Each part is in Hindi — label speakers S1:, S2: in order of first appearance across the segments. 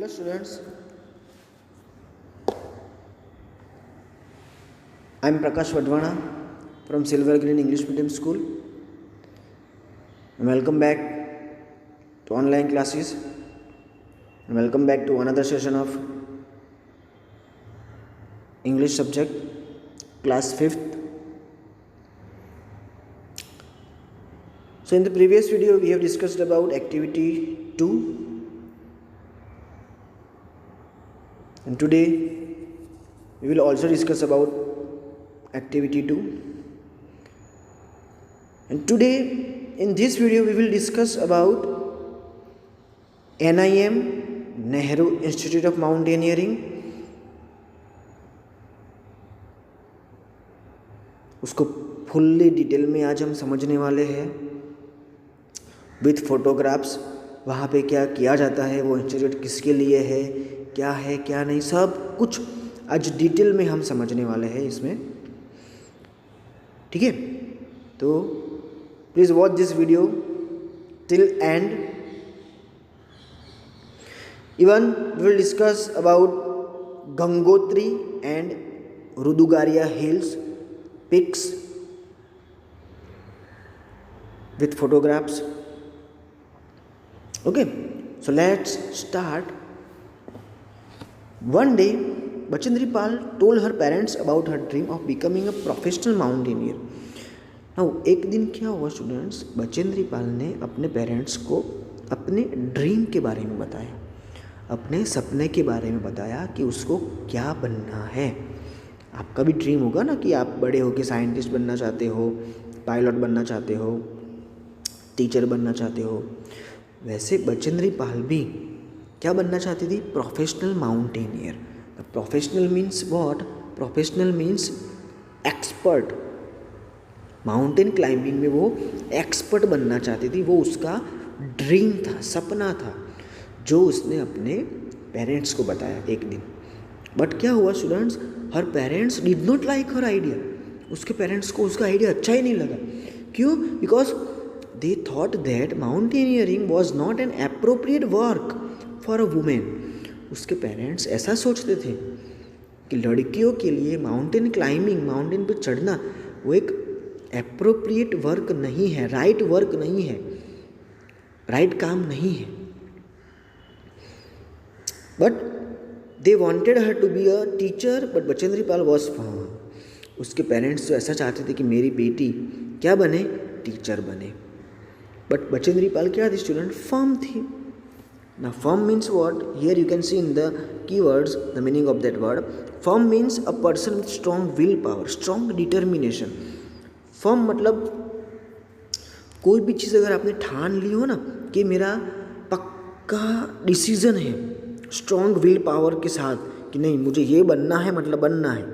S1: Hello students, I am Prakash Vadvana from Silver Green English Medium School. Welcome back to online classes and welcome back to another session of English subject class 5th. So in the previous video we have discussed about activity 2 and today we will also discuss about activity 2, and today in this video we will discuss about NIM Nehru Institute of Mountaineering, उसको फुल्ली डिटेल में आज हम समझने वाले हैं विथ फोटोग्राफ्स। वहाँ पे क्या किया जाता है, वो इंस्टीट्यूट किसके लिए है क्या नहीं, सब कुछ आज डिटेल में हम समझने वाले हैं इसमें, ठीक है। तो please watch this video till end. Even we will discuss about Gangotri and Rudugaria hills peaks with photographs. Okay, so let's start. One day, Bachendri Pal told her parents about her dream of becoming a professional mountaineer. Now, एक दिन क्या हुआ स्टूडेंट्स, बचेंद्री पाल ने अपने पेरेंट्स को अपने ड्रीम के बारे में बताया, अपने सपने के बारे में बताया कि उसको क्या बनना है। आपका भी ड्रीम होगा ना कि आप बड़े होकर साइंटिस्ट बनना चाहते हो, पायलट बनना चाहते हो, टीचर बनना चाहते हो। वैसे बचेंद्री पाल भी क्या बनना चाहती थी? Professional mountaineer. Professional means what? Professional means expert. Mountain climbing में वो एक्सपर्ट बनना चाहती थी, वो उसका ड्रीम था, सपना था, जो उसने अपने पेरेंट्स को बताया एक दिन। बट क्या हुआ students, her parents did not like her idea. उसके पेरेंट्स को उसका आइडिया अच्छा ही नहीं लगा। क्यों? Because they thought that mountaineering was not an appropriate work for a woman. उसके पेरेंट्स ऐसा सोचते थे कि लड़कियों के लिए माउंटेन क्लाइंबिंग, माउंटेन पे चढ़ना, वो एक एप्रोप्रिएट वर्क नहीं है, राइट वर्क नहीं है, राइट काम नहीं है। But they wanted her to be a teacher, but Bachendri Pal was firm. उसके पेरेंट्स तो ऐसा चाहते थे कि मेरी बेटी क्या बने? टीचर बने। बट बचेंद्री पाल क्या थी स्टूडेंट? फर्म थी ना। Firm means what? Here you can see in the keywords the meaning of that word. Firm means a person with strong will power, strong determination. Firm मतलब कोई भी चीज़ अगर आपने ठान ली हो ना कि मेरा पक्का डिसीजन है, स्ट्रॉन्ग विल पावर के साथ कि नहीं मुझे ये बनना है, मतलब बनना है,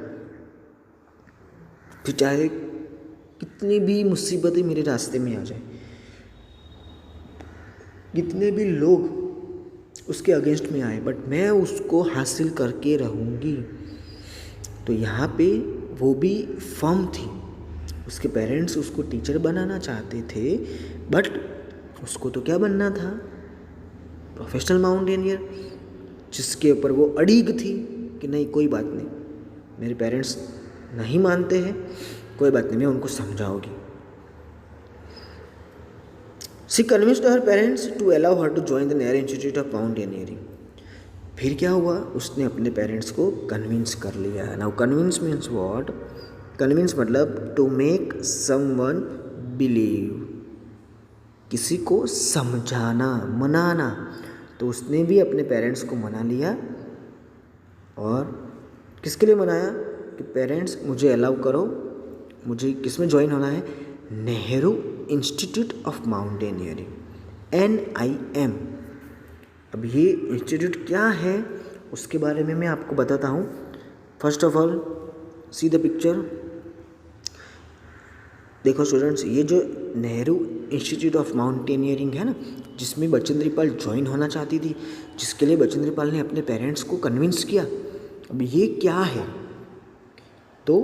S1: फिर चाहे कितनी भी मुसीबतें मेरे रास्ते में आ जाए, कितने भी लोग उसके अगेंस्ट में आए, बट मैं उसको हासिल करके रहूँगी। तो यहाँ पे वो भी फर्म थी। उसके पेरेंट्स उसको टीचर बनाना चाहते थे, बट उसको तो क्या बनना था? प्रोफेशनल माउंटेनियर, जिसके ऊपर वो अड़ीग थी कि नहीं कोई बात नहीं, मेरे पेरेंट्स नहीं मानते हैं, कोई बात नहीं, मैं उनको समझाऊंगी। She convinced her parents to allow her to join the Nehru Institute of Mountaineering. फिर क्या हुआ? उसने अपने पेरेंट्स को कन्विंस कर लिया। Now convince means what? Convince मतलब टू मेक समवन बिलीव, किसी को समझाना, मनाना। तो उसने भी अपने पेरेंट्स को मना लिया। और किसके लिए मनाया? कि पेरेंट्स मुझे अलाउ करो, मुझे किस में ज्वाइन होना है? Nehru institute of mountaineering, NIM। अब ये इंस्टीट्यूट क्या है उसके बारे में मैं आपको बताता हूँ। First of all see the picture. देखो स्टूडेंट्स, ये जो नेहरू इंस्टीट्यूट ऑफ माउंटेनियरिंग है ना, जिसमें बचेंद्री पाल ज्वाइन होना चाहती थी, जिसके लिए बचेंद्री पाल ने अपने पेरेंट्स को कन्विंस किया। अब ये क्या है? तो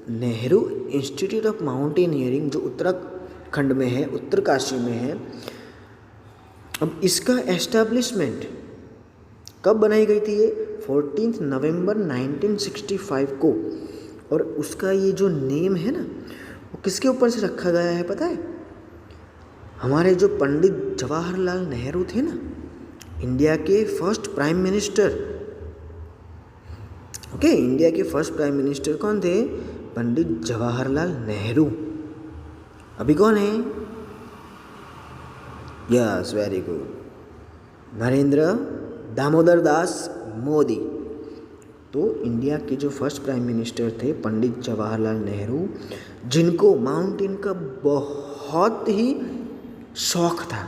S1: नेहरू इंस्टीट्यूट ऑफ माउंटेनियरिंग जो उत्तराखंड में है, उत्तरकाशी में है। अब इसका एस्टैब्लिशमेंट कब बनाई गई थी ये? 14 नवंबर 1965 को। और उसका ये जो नेम है ना, वो किसके ऊपर से रखा गया है पता है? हमारे जो पंडित जवाहरलाल नेहरू थे ना, इंडिया के first prime minister. Okay, India के फर्स्ट प्राइम मिनिस्टर कौन थे? पंडित जवाहरलाल नेहरू। अभी कौन है? Yes, very good, Narendra Damodar Das Modi. तो इंडिया के जो फर्स्ट प्राइम मिनिस्टर थे पंडित जवाहरलाल नेहरू, जिनको माउंटेन का बहुत ही शौक था,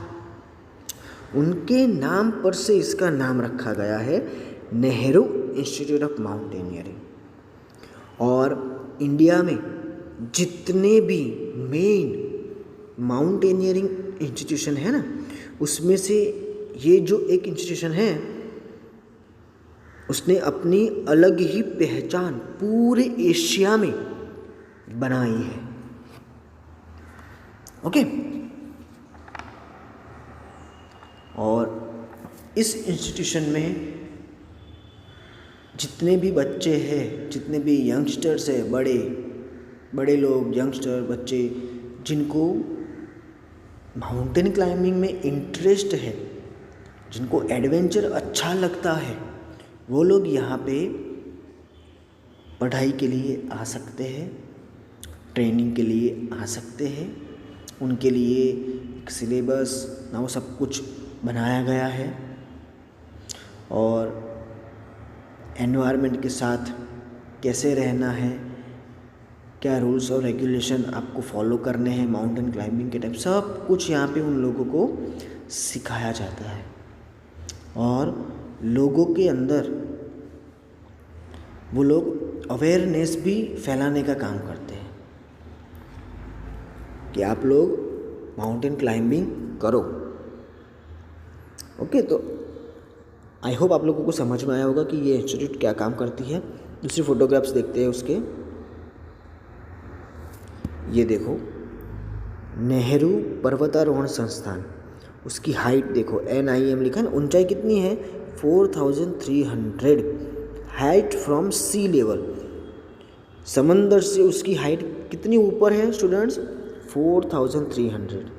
S1: उनके नाम पर से इसका नाम रखा गया है नेहरू इंस्टीट्यूट ऑफ माउंटेनियरिंग। और इंडिया में जितने भी मेन माउंटेनियरिंग इंस्टीट्यूशन है ना, उसमें से ये जो एक इंस्टीट्यूशन है, उसने अपनी अलग ही पहचान पूरे एशिया में बनाई है। ओके, और इस इंस्टीट्यूशन में जितने भी बच्चे हैं, जितने भी यंगस्टर्स हैं, बड़े लोग, यंगस्टर, बच्चे, जिनको माउंटेन क्लाइंबिंग में इंटरेस्ट है, जिनको एडवेंचर अच्छा लगता है, वो लोग यहाँ पे पढ़ाई के लिए आ सकते हैं, ट्रेनिंग के लिए आ सकते हैं। उनके लिए एक सिलेबस ना वो सब कुछ बनाया गया है, और एनवायरनमेंट के साथ कैसे रहना है, क्या रूल्स और रेगुलेशन आपको फॉलो करने हैं माउंटेन क्लाइंबिंग के टाइम, सब कुछ यहाँ पे उन लोगों को सिखाया जाता है। और लोगों के अंदर वो लोग अवेयरनेस भी फैलाने का काम करते हैं कि आप लोग माउंटेन क्लाइंबिंग करो। ओके, तो आई होप आप लोगों को समझ में आया होगा कि ये इंस्टीट्यूट क्या काम करती है। दूसरी फोटोग्राफ्स देखते हैं उसके। ये देखो, नेहरू पर्वतारोहण संस्थान, उसकी हाइट देखो, NIM लिखा है, ऊंचाई कितनी है? 4300, हाइट फ्रॉम सी लेवल, समंदर से उसकी हाइट कितनी ऊपर है स्टूडेंट्स? 4300,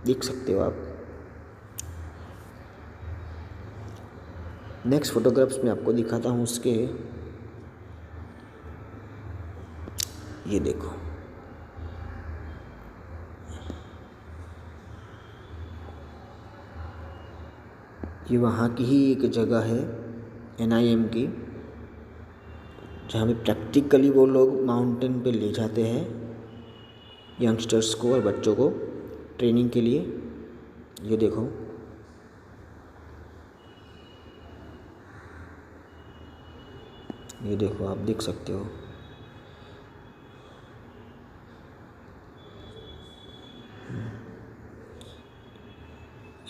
S1: देख सकते हो आप। नेक्स्ट फोटोग्राफ्स में आपको दिखाता हूँ उसके। ये देखो, ये वहाँ की ही एक जगह है NIM की, जहाँ पे प्रैक्टिकली वो लोग माउंटेन पे ले जाते हैं यंगस्टर्स को और बच्चों को ट्रेनिंग के लिए। ये देखो, ये देखो, आप देख सकते हो।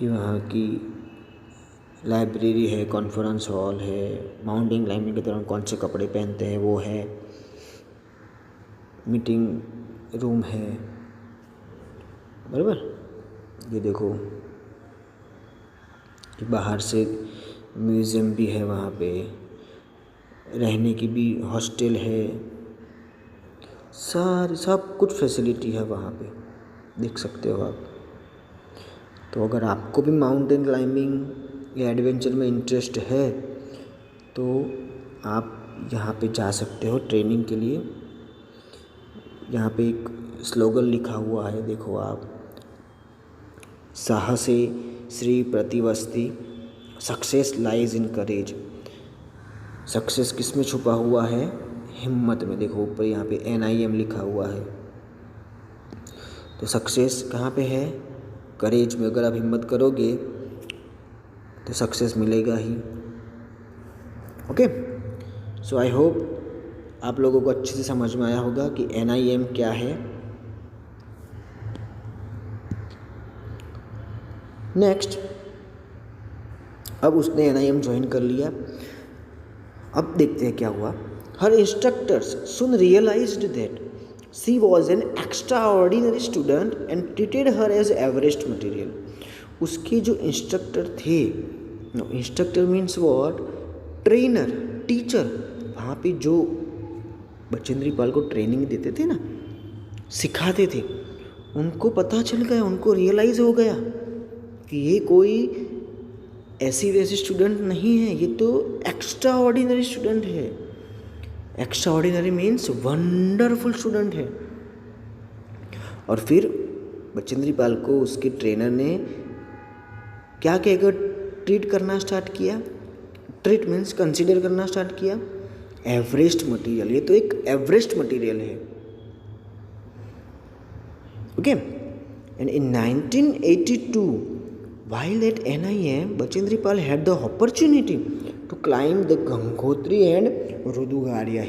S1: ये वहाँ की लाइब्रेरी है, कॉन्फ्रेंस हॉल है, माउंटेन क्लाइंबिंग के दौरान कौन से कपड़े पहनते हैं वो है, मीटिंग रूम है, बराबर। ये देखो, बाहर से म्यूज़ियम भी है, वहाँ पे रहने की भी हॉस्टल है, सब कुछ फैसिलिटी है वहाँ पे, देख सकते हो आप। तो अगर आपको भी माउंटेन क्लाइंबिंग या एडवेंचर में इंटरेस्ट है तो आप यहाँ पे जा सकते हो ट्रेनिंग के लिए। यहाँ पे एक स्लोगन लिखा हुआ है, देखो आप, साहसे श्री प्रतिवस्ति, success lies in courage. Success किस में छुपा हुआ है? हिम्मत में। देखो ऊपर यहाँ पे NIM लिखा हुआ है, तो सक्सेस कहाँ पे है? करेज में। अगर आप हिम्मत करोगे तो सक्सेस मिलेगा ही। ओके, सो आई होप आप लोगों को अच्छे से समझ में आया होगा कि NIM क्या है। नेक्स्ट, अब उसने NIM ज्वाइन कर लिया। अब देखते हैं क्या हुआ। Her instructors soon realized that she was an extraordinary student and treated her as Everest material. उसके जो इंस्ट्रक्टर थे instructor means what? Trainer, teacher. वहाँ पे जो बचेंद्री पाल को ट्रेनिंग देते थे ना, सिखाते थे, उनको पता चल गया, उनको रियलाइज़ हो गया कि ये कोई ऐसी वैसी स्टूडेंट नहीं है, ये तो एक्स्ट्रा ऑर्डिनरी स्टूडेंट है। Extra ordinary means wonderful student है। और फिर बचेंद्री पाल को उसके ट्रेनर ने क्या कहकर ट्रीट करना स्टार्ट किया? ट्रीट मीन्स कंसिडर करना स्टार्ट किया एवरेस्ट मटेरियल। ये तो एक एवरेस्ट मटेरियल है। Okay, and in 1982 while at NIM, Bachendri Pal had the opportunity to climb the Gangotri and Rudugaria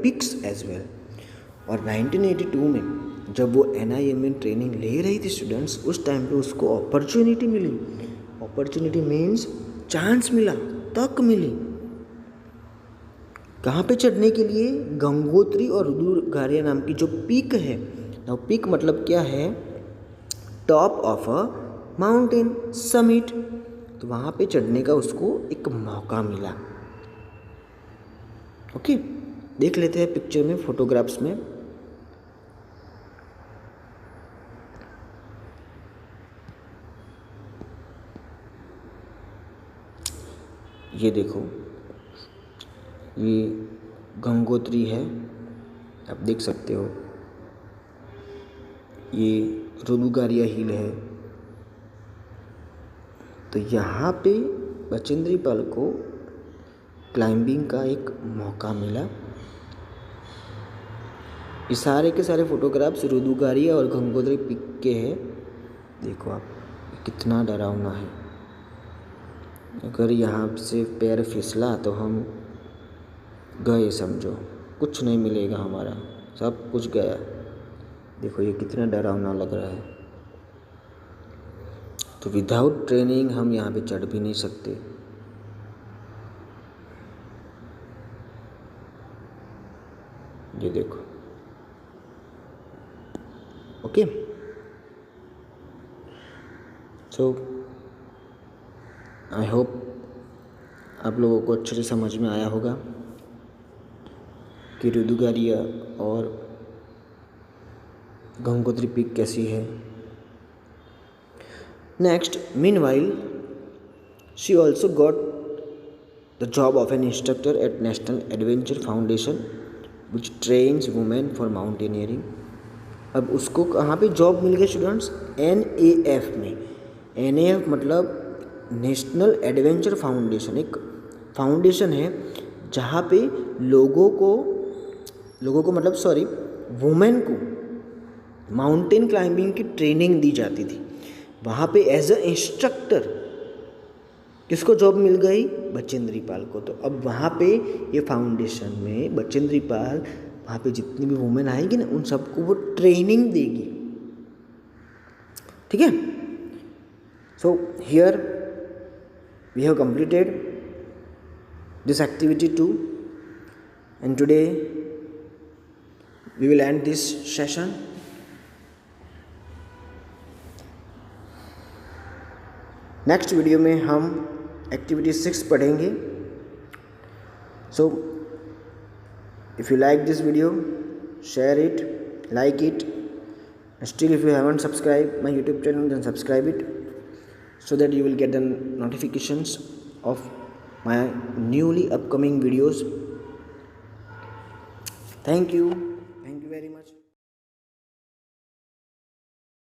S1: peaks as well. और 1982 में जब वो NIM में ट्रेनिंग ले रही थी स्टूडेंट्स, उस टाइम पे उसको अपॉर्चुनिटी मिली। अपॉर्चुनिटी मीन्स चांस मिला, तक मिली। कहाँ पे चढ़ने के लिए? गंगोत्री और रुदुगारिया नाम की जो पीक है। नाउ पीक मतलब क्या है? Top of a mountain, summit. तो वहाँ पे चढ़ने का उसको एक मौका मिला। ओके, देख लेते हैं पिक्चर में, फोटोग्राफ्स में। ये देखो, ये गंगोत्री है, आप देख सकते हो। ये रुदुगारिया हिल है। तो यहाँ पे बचेंद्री पाल को क्लाइंबिंग का एक मौका मिला। ये सारे के सारे फोटोग्राफ्स रुदुगारिया और गंगोत्री पीक के हैं। देखो आप, कितना डरावना है। अगर यहाँ से पैर फिसला तो हम गए, समझो, कुछ नहीं मिलेगा हमारा, सब कुछ गया। देखो ये कितना डरावना लग रहा है। तो विदाउट ट्रेनिंग हम यहाँ पे चढ़ भी नहीं सकते। ये देखो। ओके, सो आई होप आप लोगों को अच्छे से समझ में आया होगा कि रुदुगारिया और गंगोत्री पीक कैसी है। Next, meanwhile she also got the job of an instructor at National Adventure Foundation which trains women for mountaineering. अब उसको कहाँ पे जॉब मिल गई स्टूडेंट्स? NAF में। NAF मतलब नेशनल एडवेंचर फाउंडेशन, एक फाउंडेशन है जहाँ पे लोगों को मतलब वुमेन को माउंटेन क्लाइंबिंग की ट्रेनिंग दी जाती थी। वहाँ पे एज अ इंस्ट्रक्टर किसको जॉब मिल गई? बचेंद्री पाल को। तो अब वहाँ पे ये फाउंडेशन में बचेंद्री पाल, वहाँ पे जितनी भी वुमेन आएगी ना, उन सबको वो ट्रेनिंग देगी। ठीक है। So here we have completed this activity 2 and today we will end this session. Next video में हम एक्टिविटी 6 पढ़ेंगे। So if you like this video, share it, like it. Still, if you haven't subscribed my YouTube channel, then subscribe it so that you will get the notifications of my newly upcoming videos. Thank you very much.